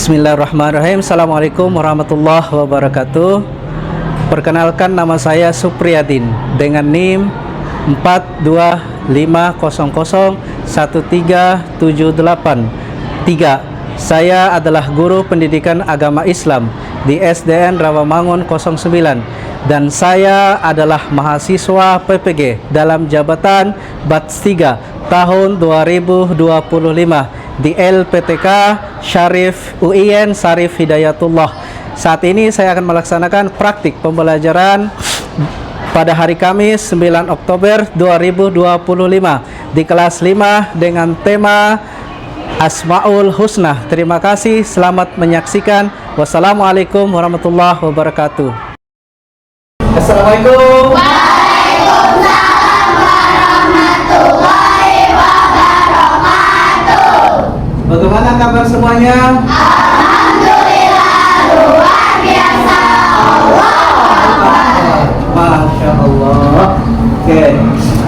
Bismillahirrahmanirrahim. Assalamualaikum warahmatullahi wabarakatuh. Perkenalkan, nama saya Supriyadin dengan NIM 425001378. Saya adalah guru pendidikan agama Islam di SDN Rawamangun 09 dan saya adalah mahasiswa PPG dalam jabatan Batch 3 tahun 2025 di LPTK Syarif UIN Syarif Hidayatullah. Saat ini saya akan melaksanakan praktik pembelajaran pada hari Kamis 9 Oktober 2025 di kelas 5 dengan tema Asmaul Husna. Terima kasih, selamat menyaksikan. Wassalamualaikum warahmatullahi wabarakatuh. Assalamualaikum. Waalaikumsalam warahmatullahi wabarakatuh. Bagaimana kabar semuanya? Alhamdulillah, luar biasa. Allah. Masya Allah. Oke.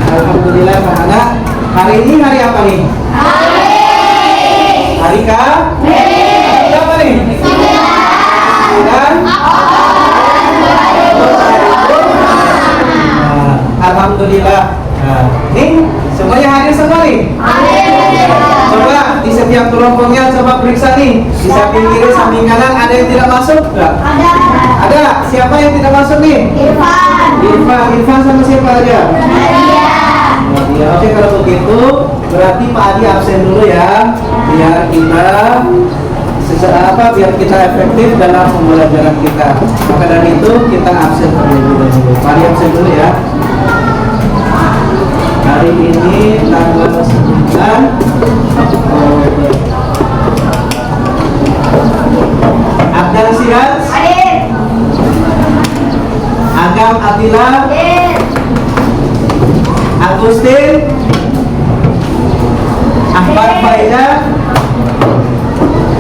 Alhamdulillah anak-anak. Hari ini hari apa nih? Hari apa nih? 9 Alhamdulillah. Nih semuanya hadir semua nih? Coba di setiap kelompoknya coba periksa nih. Di samping kiri, samping kanan ada yang tidak masuk? Enggak? Ada. Siapa yang tidak masuk nih? Irfan sama siapa aja? Nadia. Oke, kalau begitu berarti Pak Adi absen dulu ya, biar kita efektif dalam pembelajaran kita. Maka dari itu kita absen dulu. Pak Adi absen dulu ya. Hari ini tanggal 9 Oktober. Abdal Siraj, Agam Atila, Agustin, Ahmad Faida,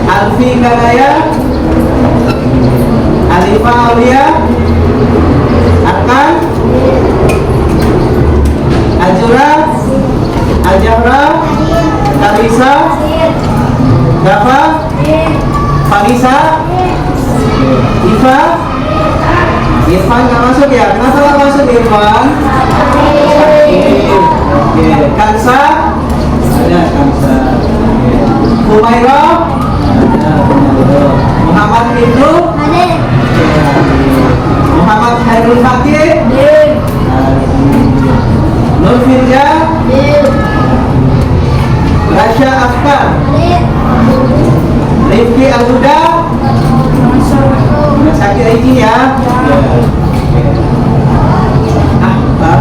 Alfi Kanaya, Alifa Aulia, Arkan, Ajura, Ajahra, Kalisa, Dafa, Farisa, Iva. Irfan nggak masuk ya? Kenapa nggak masuk Irfan? Oke. Kansa, ada Kansa. Humaira, ada Humaira. Muhammad Ibnu, Muhammad Hairul Fakir, Nur Firja, Rasya Afkar, Rifki Al-Huda. Sakit izin ya.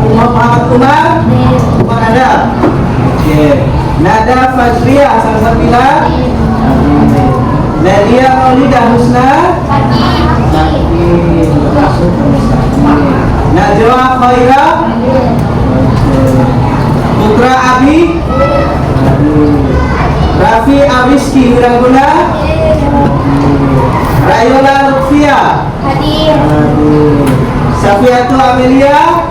Muhammad Umar ada. Nada Fajriya Salsabila, Nadia Maulida Husna, Najwa Khaira, Putra Abi, Rafi Abiski Wiraguna, Rayola Lutfia hadir, Safiatul Amelia,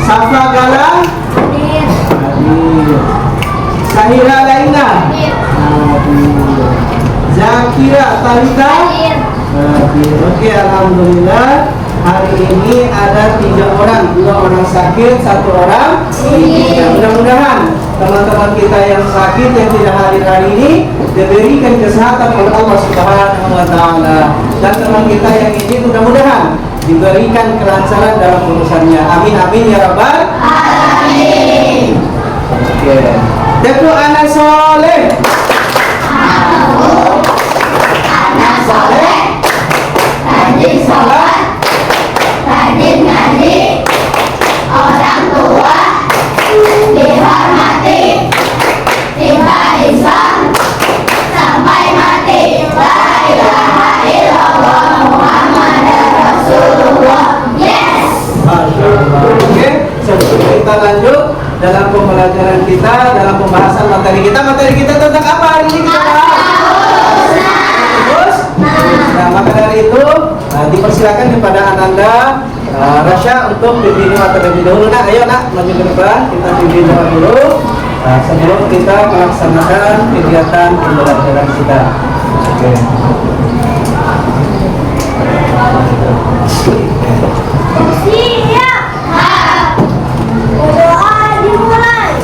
Safa Galang hadir, Sahira Laina hadir, Zakira Talita hadir. Oke, alhamdulillah. Hari ini ada 3 orang, 2 orang sakit, 1 orang meninggal. Mudah-mudahan teman-teman kita yang sakit yang tidak hadir hari ini diberikan kesehatan oleh Allah Subhanahu wa Ta'ala, dan teman kita yang ini mudah-mudahan diberikan kelancaran dalam urusannya. Amin amin ya rabbal alamin. Oke. Datu anak soleh. Anak soleh. Rajin sholat, rajin ngaji, orang tua dihormati, tiba Islam sampai mati. La ilaha illallah Muhammadur Rasulullah. Yes. Oke, sebelum kita lanjut dalam pembelajaran kita, dalam pembahasan materi kita. Materi kita tentang apa hari ini kita bahas? Nah, maka dari itu dipersilakan kepada Ananda Rasya untuk pimpin terlebih dahulu. Nak, ayo nak, maju ke depan, kita pimpin dulu sebelum kita melaksanakan kegiatan pembelajaran kita. Siap. Doa dimulai.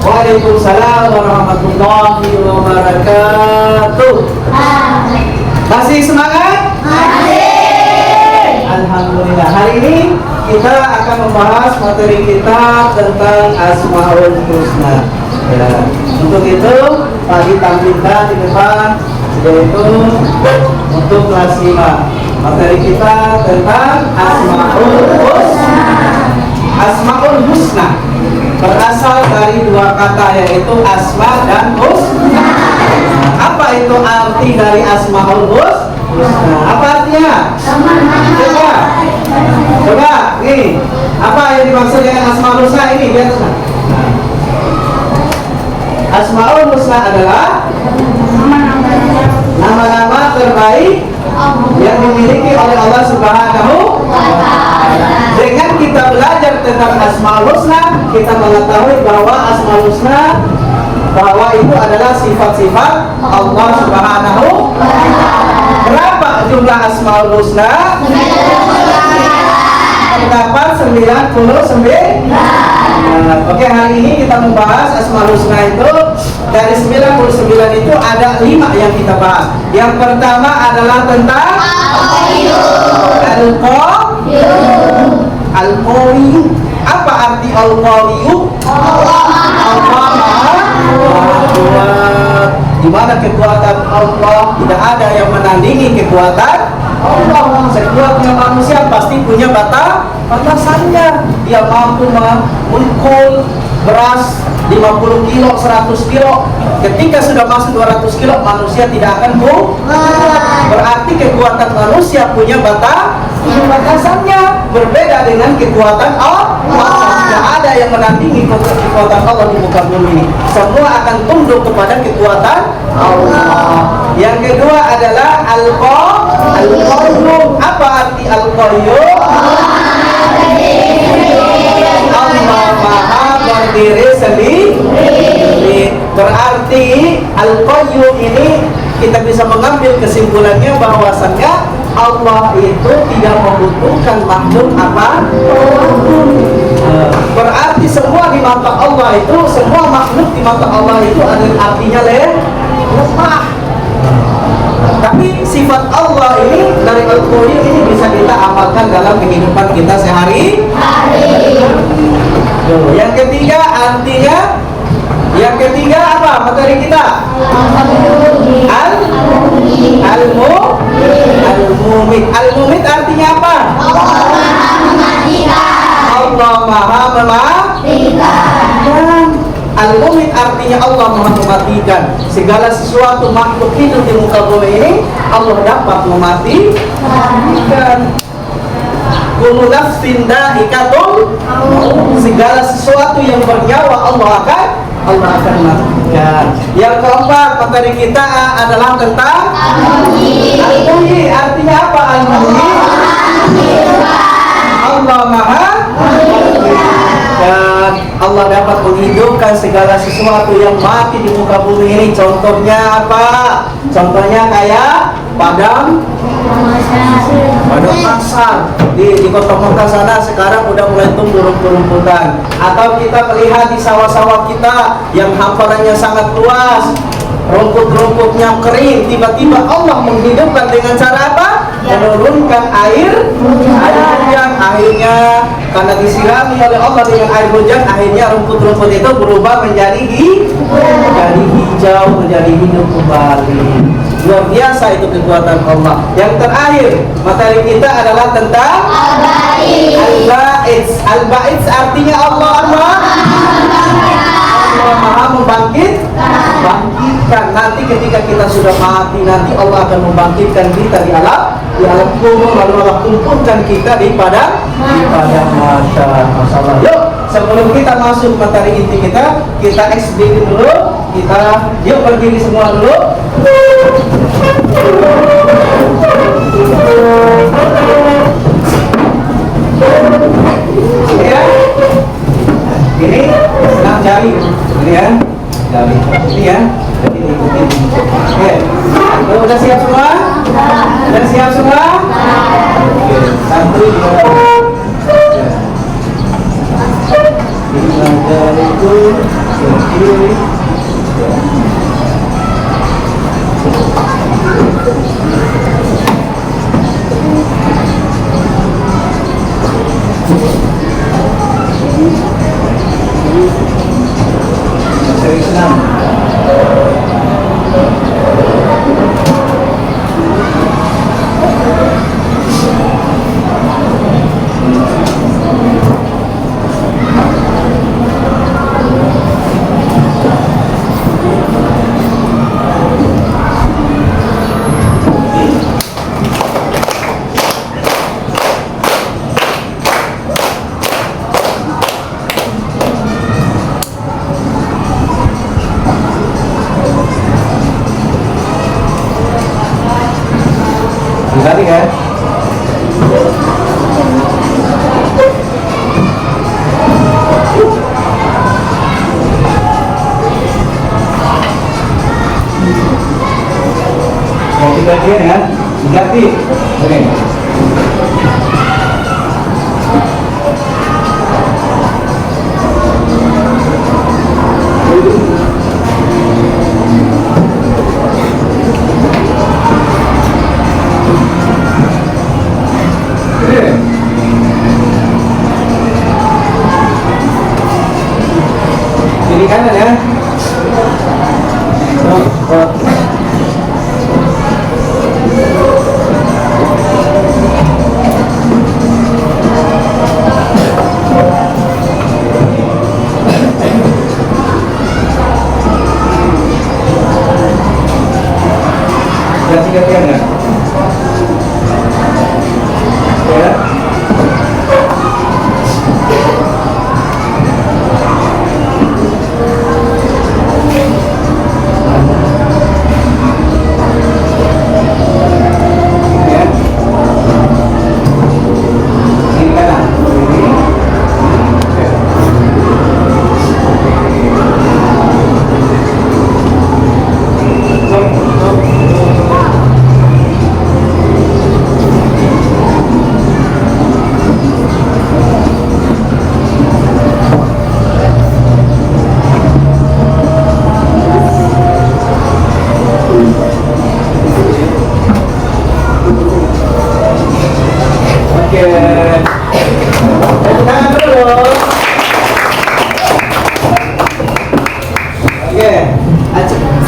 Waalaikumsalam warahmatullahi wabarakatuh. Masih semangat? Alhamdulillah. Hari ini kita akan membahas materi kita tentang Asmaul Husna. Ya. Untuk itu, tadi tampilkan di depan, yaitu untuk kelas 5. Materi kita tentang Asmaul Husna. Asmaul Husna berasal dari dua kata, yaitu asma dan husna. Apa itu arti dari Asmaul Husna? Apa artinya? Coba, nih, apa yang dimaksud dengan Asmaul Husna ini? Lihat. Asmaul Husna adalah nama-nama terbaik yang dimiliki oleh Allah Subhanahu wa Ta'ala. Dengan kita belajar tentang Asmaul Husna, kita mengetahui bahwa Asmaul Husna bahwa itu adalah sifat-sifat Allah Subhanahu wa Ta'ala. Berapa jumlah Asmaul Husna? Terdapat 99. Oke, hari ini kita membahas Asmaul Husna itu. Dari 99 itu ada 5 yang kita bahas. Yang pertama adalah tentang Al-Qawiyyu. Apa arti Al-Qawiyyu? Allah Maha Kuat. Di mana kekuatan Allah tidak ada yang menandingi kekuatan Allah. Sekuatnya manusia pasti punya batasannya. Dia mampu memukul beras 50 kilo, 100 kilo. Ketika sudah masuk 200 kilo, manusia tidak akan kuat. Berarti kekuatan manusia punya batasannya. Berbeda dengan kekuatan Allah. Tidak ada yang menandingi kekuatan Allah di muka bumi ini. Semua akan tunduk kepada kekuatan Allah. Yang kedua adalah Al-Qayyum. Apa arti Al-Qayyum? Allah Maha berdiri sendiri. Berarti Al-Qayyum ini kita bisa mengambil kesimpulannya bahwasannya Allah itu tidak membutuhkan makhluk apa? Berarti semua di mata Allah itu, semua makhluk di mata Allah itu ada artinya lemah. Tapi sifat Allah ini dari Al-Qayyum ini bisa kita amalkan dalam kehidupan kita sehari-hari. Yang ketiga artinya, yang ketiga apa materi kita? Al-Mumit. Al-Mumit artinya apa? Allah Maha mematikan. Al-Mumit artinya Allah Maha mematikan. Segala sesuatu makhluk hidup di muka bumi ini Allah dapat mematikan. Kullu nafsin dha'iqatul maut. Segala sesuatu yang bernyawa Allah akan matikan. Yang keempat materi kita adalah tentang Al-Muhyi. Artinya apa Al-Muhyi? Allah Maha dan Allah dapat menghidupkan segala sesuatu yang mati di muka bumi ini. Contohnya apa? Contohnya kayak padang pasar di kota-kota sana sekarang udah mulai tumbuh rumput-rumputan. Atau kita melihat di sawah-sawah kita yang hamparannya sangat luas, rumput-rumputnya kering, tiba-tiba Allah menghidupkan dengan cara apa? Menurunkan air hujan. Akhirnya karena disirami oleh Allah dengan air hujan, akhirnya rumput-rumput itu berubah menjadi hijau, menjadi hidup kembali. Luar biasa itu kekuatan Allah. Yang terakhir materi kita adalah tentang Al-Ba'its. Al-Ba'its artinya Allah Maha membangkitkan. Nanti ketika kita sudah mati, nanti Allah akan membangkitkan kita di alam kubur, lalu Allah kumpulkan kita di padang mahsyar. Yuk, sebelum kita masuk materi inti kita XD dulu. Yuk berdiri semua dulu. Ya. Ini senang jari, ini ya, jari, ini ya, jadi ikutin. Oke, udah siap semua? Udah siap semua? Oke, 1, 2, 3. Ini jari itu kiri. Tadi kan? Mau digantiin ya? Diganti. Oke. Kiri kanan ya. Ganti-gantian ya. Ya. Tepuk tangan dulu. Oke,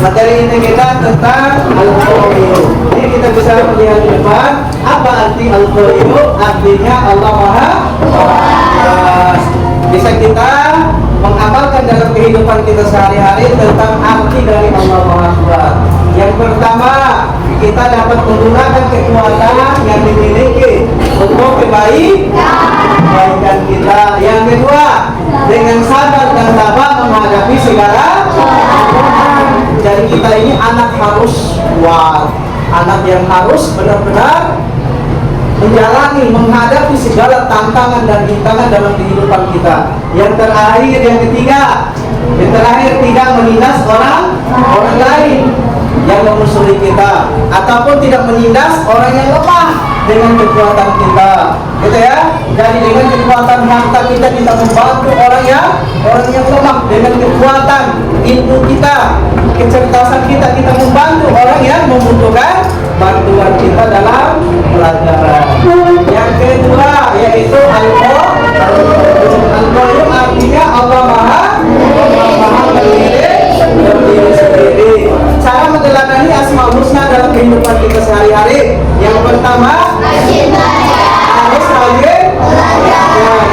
materi ini kita tentang al-qayyum. Ini kita bisa melihat di depan apa arti al-qayyum. Artinya Allah Maha Kuasa. Bisa kita mengamalkan dalam kehidupan kita sehari-hari tentang arti dari Allah Maha Kuasa. Yang pertama, kita dapat menggunakan kekuatan yang dimiliki untuk kebaikan kita. Yang kedua, dengan sabar dan tabah menghadapi segala. Jadi kita ini anak harus kuat, anak yang harus benar-benar menjalani, menghadapi segala tantangan dan rintangan dalam kehidupan kita. Yang terakhir, yang ketiga, yang terakhir tidak menindas orang lain yang memusuhi kita, ataupun tidak menindas orang yang lemah dengan kekuatan kita, gitu ya. Jadi dengan kekuatan harta kita membantu orang yang lemah. Dengan kekuatan ilmu kita, kecerdasan kita membantu orang yang membutuhkan bantuan kita dalam pelajaran. Yang kedua yaitu al-qayyum, artinya Allah Maha berdiri sendiri. Cara menteladani Asmaul Husna dalam kehidupan kita sehari-hari. Yang pertama, harus rajin.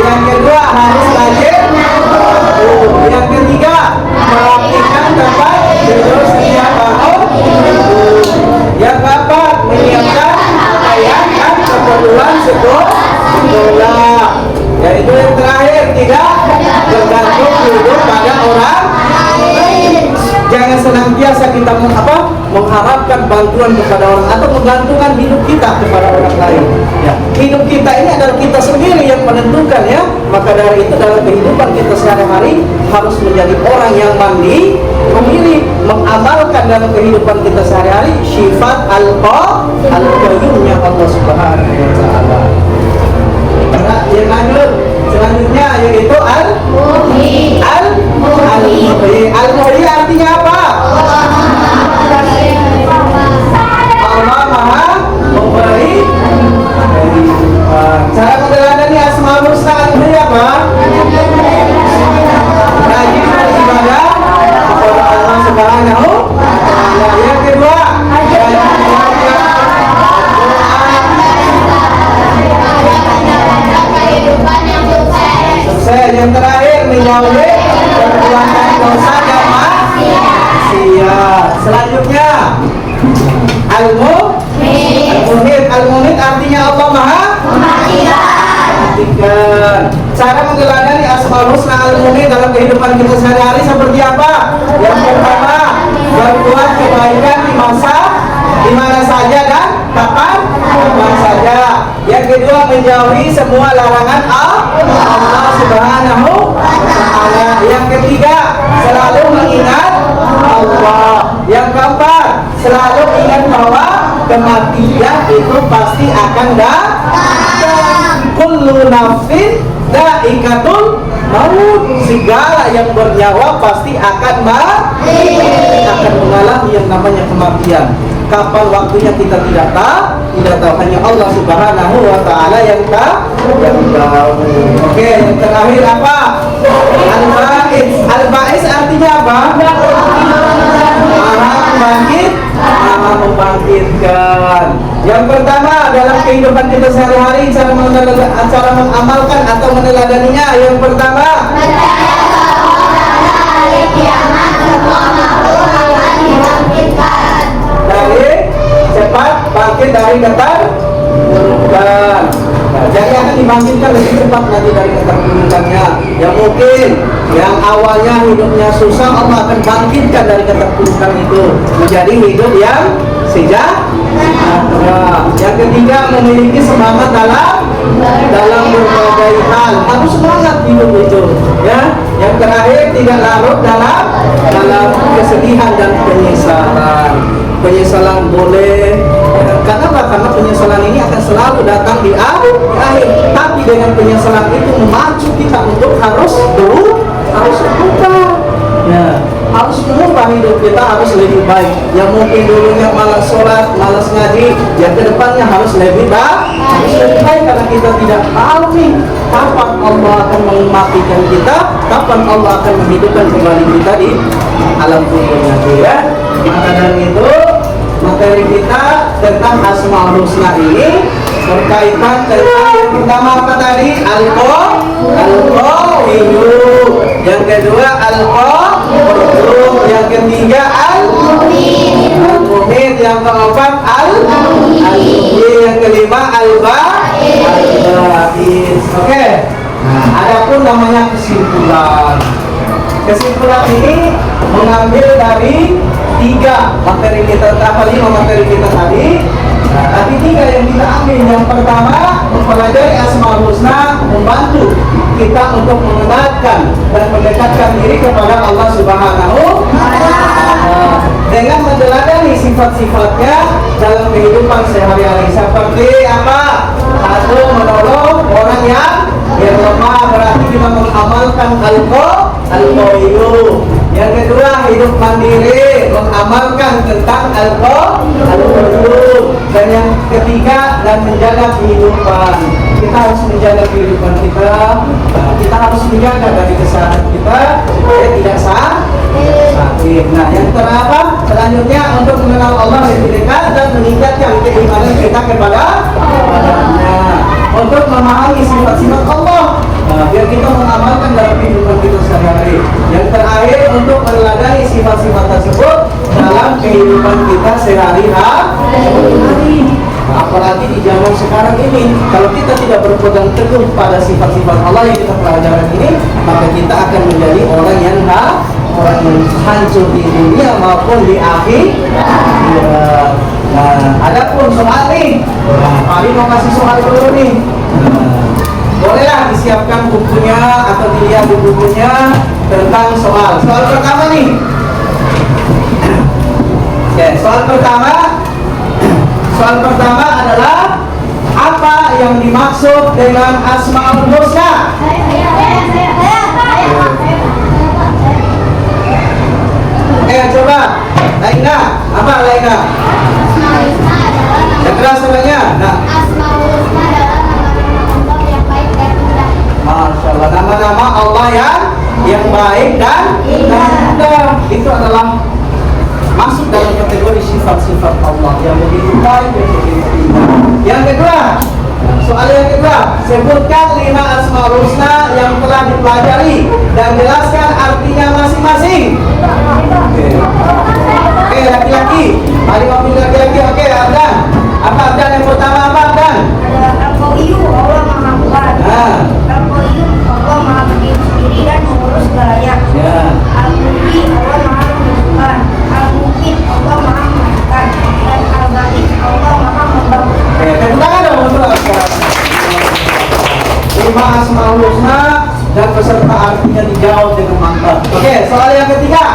Yang kedua, harus rajin. Yang ketiga, melakukan tempat tidur setiap bangun. Yang keempat, menyiapkan pakaian dan keperluan sekolah. Yaitu yang terakhir, tidak bergantung hidup pada orang. Jangan senantiasa kita mengharapkan bantuan kepada orang atau menggantungkan hidup kita kepada orang lain. Ya. Hidup kita ini adalah kita sendiri yang menentukan, ya. Maka dari itu dalam kehidupan kita sehari-hari harus menjadi orang yang memilih mengamalkan dalam kehidupan kita sehari-hari sifat al-qayyumnya Allah Subhanahu wa taala. Yang selanjutnya yaitu al-muhyi. Al-muhyi artinya apa? Allah Maha memberi. Cara menteladani Asmaul Husna al-muhyi apa? Rajin beribadah kepada Allah Subhanahu wa taala. Yang kedua, yang terakhir menjauhi perbuatan dosa dan maksiat. Selanjutnya al-muhit artinya Allah Maha memperhatikan. Cara menteladani Asmaul Husna al-muhit dalam kehidupan kita sehari-hari seperti apa? Yang pertama, berbuat kebaikan di mana saja dan kapan saja. Yang kedua, menjauhi semua larangan Allah Subhanahu wa taala. Yang ketiga, selalu mengingat Allah. Yang keempat, selalu ingat bahwa kematian itu pasti akan datang. Kullu nafsin dha'iqatul maut. Segala yang bernyawa pasti akan mengalami yang namanya kematian. Kapan waktunya kita tidak tahu, hanya Allah Subhanahu wa taala yang tahu. Oke, yang terakhir apa? Al-ba'is artinya apa? Maha membangkitkan. Yang pertama dalam kehidupan kita sehari-hari, cara mengamalkan atau meneladaninya. Yang pertama, cepat bangkit dari keterpurukan. Jadi akan dibangkitkan lebih cepat nanti dari keterpurukannya. Yang mungkin yang awalnya hidupnya susah, Allah akan bangkitkan dari keterpurukan itu menjadi hidup yang sejahtera. Yang ketiga, memiliki semangat dalam berbagai hal. Harus semangat hidup itu, ya. Yang terakhir, tidak larut dalam kesedihan dan penyesalan. Penyesalan boleh, karena penyesalan ini akan selalu datang di akhir. Tapi dengan penyesalan itu memacu kita untuk harus berubah. Ya, harus mengubah hidup kita, harus lebih baik. Yang mungkin dulunya malas sholat, malas ngaji, yang kedepannya harus lebih baik. Supaya karena kita tidak tahu nih kapan Allah akan mematikan kita, kapan Allah akan menghidupkan kembali kita di alam kubur nanti ya. Maka dari itu materi kita tentang Asmaul Husna ini berkaitan tentang yang pertama apa tadi? Al-Qayyum. Yang kedua Al-Qayyum. Yang ketiga Al-Mu'min. Yang keempat Al-Mu'min. Yang kelima Al-Ba'is. Oke. Nah, adapun namanya kesimpulan. Kesimpulan ini mengambil dari 3 materi kita, apa 5 materi kita tadi. Nah, tapi 3 yang kita ambil. Yang pertama, mempelajari Asmaul Husna membantu kita untuk mengenalkan dan mendekatkan diri kepada Allah Subhanahu wa Ta'ala dengan meneladani sifat-sifatnya dalam kehidupan sehari-hari. Seperti apa? Satu, menolong orang yang lemah, berarti kita mengamalkan Al-Qayyum. Yang kedua, hidup mandiri, mengamalkan tentang Al-Qayyum. Dan yang ketiga, dan menjaga kehidupan. Kita harus menjaga kehidupan kita. Kita harus menjaga dari kesehatan kita supaya tidak sakit. Nah, yang terakhir selanjutnya untuk mengenal Allah lebih dekat dan meningkatkan keimanan kita kepada-Nya. Untuk memahami sifat-sifat Allah, biar kita mengamalkan dalam kehidupan kita sehari-hari. Yang terakhir untuk meneladani sifat-sifat tersebut dalam kehidupan kita sehari-hari. Apalagi di zaman sekarang ini, kalau kita tidak berpegang teguh pada sifat-sifat Allah yang kita pelajari ini, maka kita akan menjadi orang yang hancur di dunia maupun di akhirat. Nah, adapun soal nih, Pak mau kasih soal dulu nih. Bolehlah disiapkan bukunya atau dilihat di bukunya tentang soal. Soal pertama nih. Oke, soal pertama adalah apa yang dimaksud dengan Asmaul Husna? Coba, Laina, apa Laina? Yang keras sebenarnya. Nah, Masya Allah, nama-nama Allah yang baik dan indah. Itu adalah masuk dalam kategori sifat-sifat Allah yang begitu baik dan begitu indah. Yang kedua, soal yang kedua, sebutkan 5 Asmaul Husna yang telah dipelajari dan jelaskan artinya masing-masing. Oke, laki-laki. Mari mobil laki-laki. Oke, Abdan. Apa Abdan yang pertama apa Abdan? Al-Qayyum, Allah Maha Kuat. Al-Qayyum, Allah Maha Berdiri dan mengurus segala. Al-Mu'min, Allah Maha Menyembuhkan. Al-Mu'min, Allah Maha Mematikan. Dan Al-Ba'is, Allah Maha Membangun. Tepuk tangan dong untuk sekarang. 5 Asmaul Husna dan beserta artinya dijawab dengan mantap. Oke, soal yang ketiga.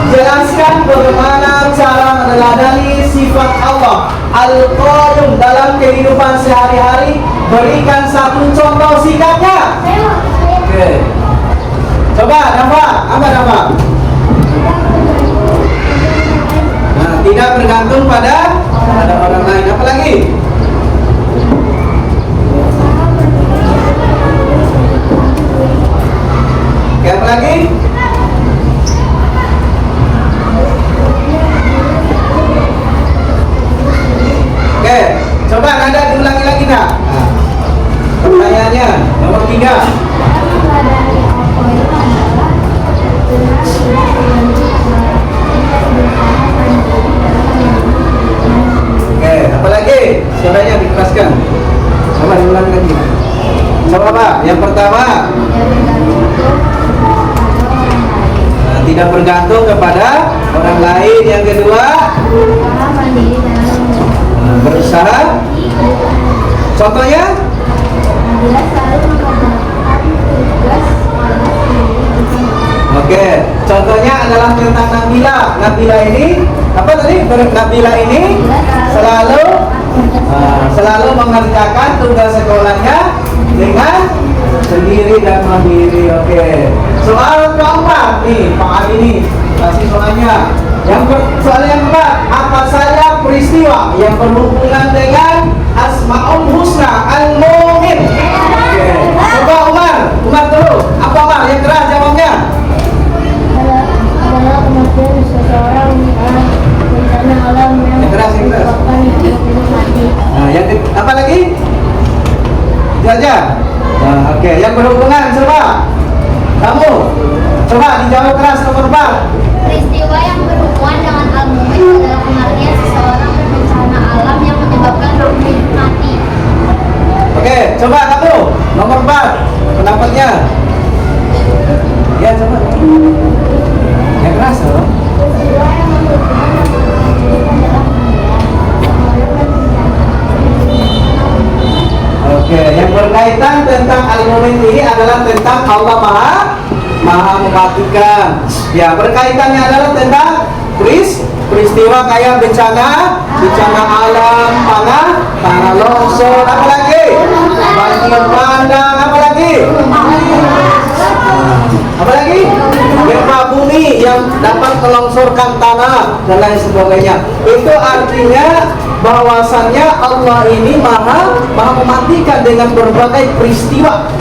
Jelaskan bagaimana cara meneladani sifat Allah Al-Qayyum dalam kehidupan sehari-hari. Berikan satu contoh sikapnya. Oke. Coba, Nafa. Apa Nafa? Nah, tidak bergantung pada orang lain. Apa lagi? Oke, apa lagi? Oke, coba Nada diulangi lagi nak. Nah, pertanyaannya nomor 3. Oke, apa lagi? Suaranya dikeraskan. Coba diulangi lagi. Coba Pak, yang pertama tidak bergantung kepada orang lain. Yang kedua berusaha. Contohnya? Oke, contohnya adalah tentang Nabila. Nabila ini apa tadi? Nabila ini selalu mengerjakan tugas sekolahnya dengan sendiri dan mandiri. Oke. Soal keempat nih, Pak Ali ini kasih soalnya. Soal yang keempat, apa saja peristiwa yang berhubungan dengan Asmaul Husna Al-Mu'min. Oke. Coba Umar dulu. Apa Umar? Yang keras jawabnya. Adalah kematian seseorang bencana alam yang Yang keras. menyebabkan hidup mati. Nah, apa lagi? Itu aja. Nah, oke. Yang berhubungan coba. Kamu coba dijawab keras nomor 4. Peristiwa yang berhubungan dengan al-mu'min adalah kematian seseorang bencana alam yang menyebabkan makhluk hidup mati. Oke, coba kamu nomor 4 pendapatnya. Ya coba. Yang keras loh. Peristiwa yang berhubungan dengan al-mu'min adalah Oke, yang berkaitan tentang al-mu'min ini adalah tentang Allah Maha mematikan. Ya, berkaitannya adalah tentang peristiwa kayak bencana alam, tanah longsor, apa lagi? Banjir bandang, apa lagi? Apa lagi? Gempa bumi yang dapat melongsorkan tanah dan lain sebagainya. Itu artinya bahwasannya Allah ini maha mematikan dengan berbagai peristiwa.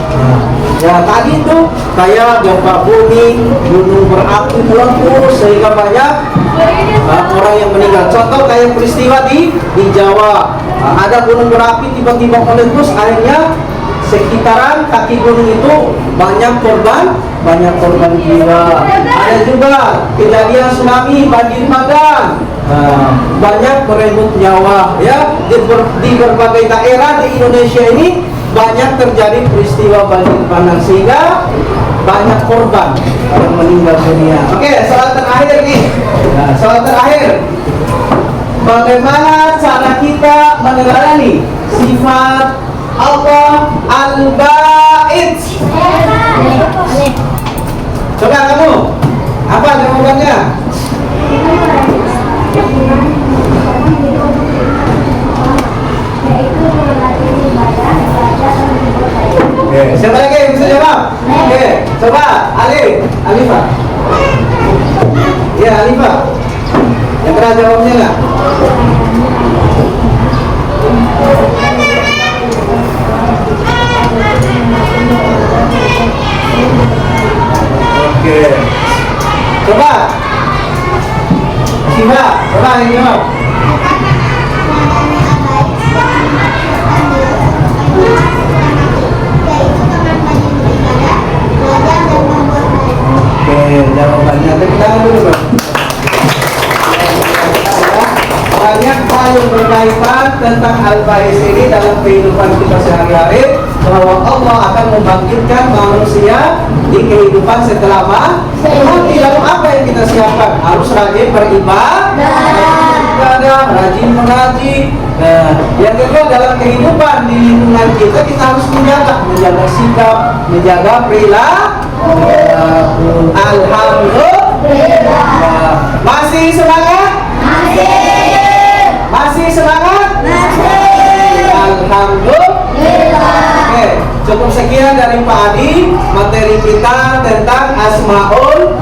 Ya tadi itu kayak gempa bumi, gunung berapi meletus sehingga banyak orang yang meninggal. Contoh kayak peristiwa di Jawa, ada gunung berapi tiba-tiba meletus, akhirnya sekitaran kaki gunung itu banyak korban jiwa. Ada juga kejadian tsunami, banjir bandang, banyak merenggut nyawa. Ya di berbagai daerah di Indonesia ini banyak terjadi peristiwa banjir bandang sehingga banyak korban yang meninggal dunia. Oke, soal terakhir nih. Nah, soal terakhir. Bagaimana cara kita meneladani sifat Allah Al-Ba'id? Coba kamu, apa jawabannya? Oke, siapa lagi yang bisa jawab? Oke, coba Alifah. Ya, Alifah. Yang keras jawabnya nggak? Oke. Coba. Siva, coba yang jawab. Oke, jawabannya kita dulu, Bang. Banyak hal yang berkaitan tentang Al-Ba'is ini dalam kehidupan kita sehari-hari, bahwa Allah akan membangkitkan manusia di kehidupan setelah mati. Lalu apa yang kita siapkan? Harus rajin beribadah, rajin mengaji. Nah, yang kedua dalam kehidupan di lingkungan kita harus menjaga sikap, menjaga perilaku. Alhamdulillah. Masih semangat? Masih semangat? Alhamdulillah. Oke, cukup sekian dari Pak Adi materi kita tentang Asmaul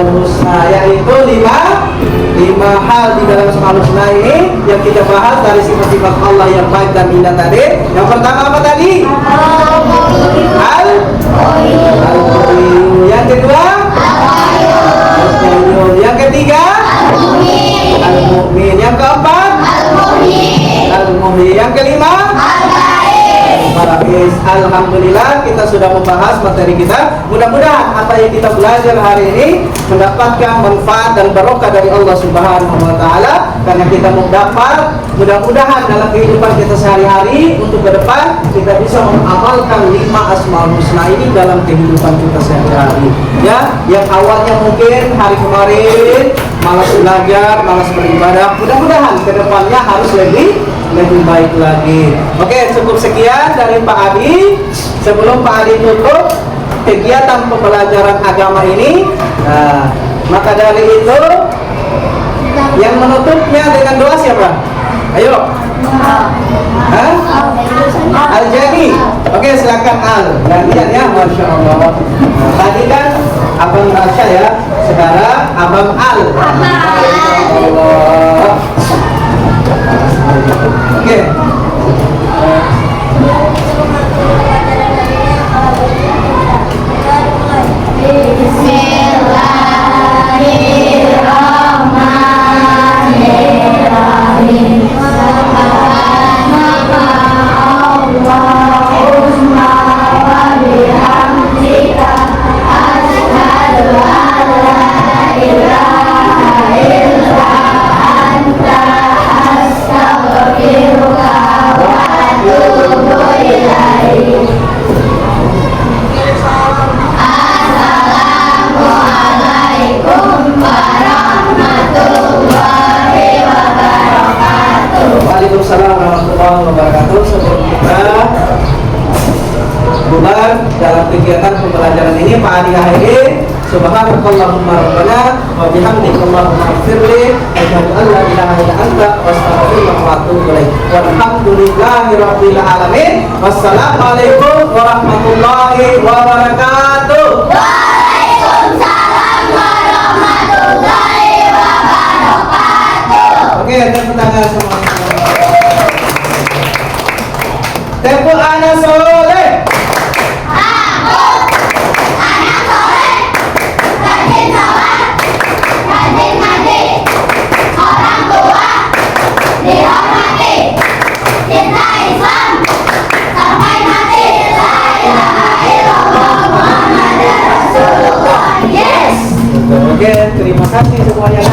Husna, yaitu lima hal di dalam Asmaul Husna ini yang kita bahas dari sifat-sifat Allah yang baik dan indah tadi. Yang pertama apa tadi? Al-Qayyum. Yang kedua? Al-Qayyum. Yang ketiga? Al-Mu'min. Yang keempat? Al-Mu'min. Yang kelima? Al-Ba'is. Alhamdulillah kita sudah membahas materi kita. Mudah-mudahan apa yang kita belajar hari ini mendapatkan manfaat dan barokah dari Allah Subhanahu wa taala, karena kita mudah-mudahan dalam kehidupan kita sehari-hari untuk ke depan kita bisa mengamalkan 5 Asmaul Husna ini dalam kehidupan kita sehari-hari. Ya, yang awalnya mungkin hari kemarin malas belajar, malas beribadah, mudah-mudahan ke depannya harus lebih baik lagi. Oke, cukup sekian dari Pak Adi. Sebelum Pak Adi tutup kegiatan pembelajaran agama ini, maka dari itu yang menutupnya dengan doa siapa? Ayo. Al-Jadi. Oke, silakan Al. Gantian ya, Masya Allah. Tadi kan Abang Rasya ya, sekarang Abang Al. Allah. Oke. Waalaikumsalam warahmatullahi wabarakatuh. Sebelum kita bubar dalam kegiatan pembelajaran ini, Pak Adi Hairi, subhanakallahumma rabbana wa bihamdika allahumma ighfirli, asyhadu an la ilaha illa anta astaghfiruka wa atubu ilaik. Walhamdulillahi rabbil alamin. Wassalamualaikum warahmatullahi wabarakatuh. Waalaikumsalam warahmatullahi wabarakatuh. Oke, tepuk tangan semuanya. Tepuk anak soleh. Aku anak soleh, rajin sholat, rajin ngaji, orang tua dihormati, cinta Islam sampai mati. La ilaha illallah Muhammadur Rasulullah. Yes. Oke, terima kasih semuanya.